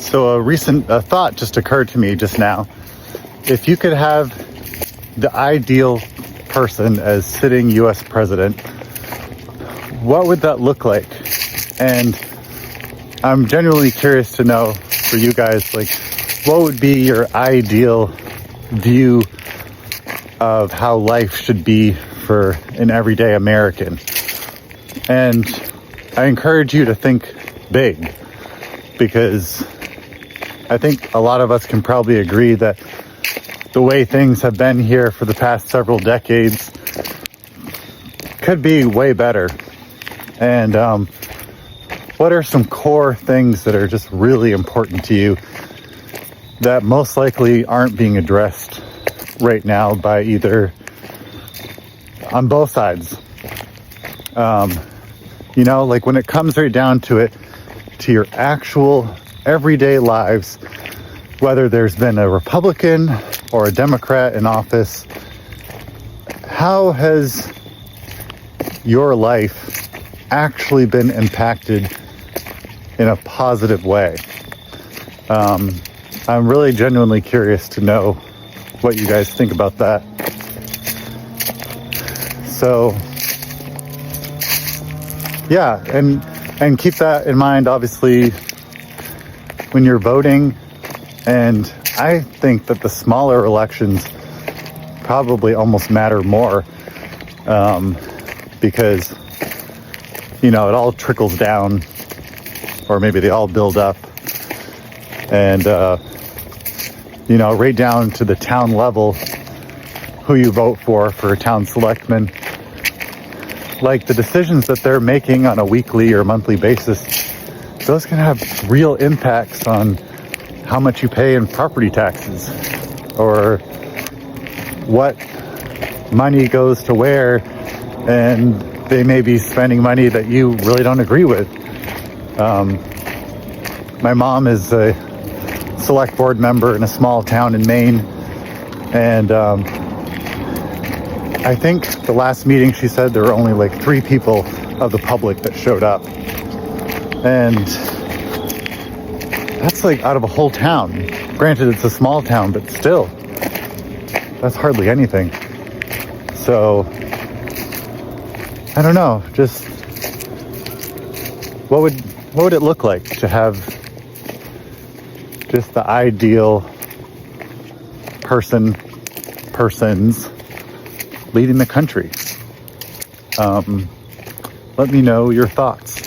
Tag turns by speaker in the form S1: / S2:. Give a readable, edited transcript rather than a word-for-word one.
S1: So a recent thought just occurred to me just now. If you could have the ideal person as sitting US president, what would that look like? And I'm genuinely curious to know for you guys, like, what would be your ideal view of how life should be for an everyday American? And I encourage you to think big, because I think a lot of us can probably agree that the way things have been here for the past several decades could be way better. And what are some core things that are just really important to you that most likely aren't being addressed right now by either, on both sides? You know, like when it comes right down to it, to your actual everyday lives, whether there's been a Republican or a Democrat in office, how has your life actually been impacted in a positive way? I'm really genuinely curious to know what you guys think about that. So yeah, and keep that in mind, obviously, when you're voting. And I think that the smaller elections probably almost matter more, because, you know, it all trickles down, or maybe they all build up, and, you know, right down to the town level, who you vote for a town selectman. Like the decisions that they're making on a weekly or monthly basis, those can have real impacts on how much you pay in property taxes, or what money goes to where, and they may be spending money that you really don't agree with. My mom is a select board member in a small town in Maine, and I think the last meeting she said there were only like 3 people of the public that showed up. And that's like out of a whole town. Granted, it's a small town, but still, that's hardly anything. So, I don't know, just what would it look like to have just the ideal persons leading the country? Let me know your thoughts.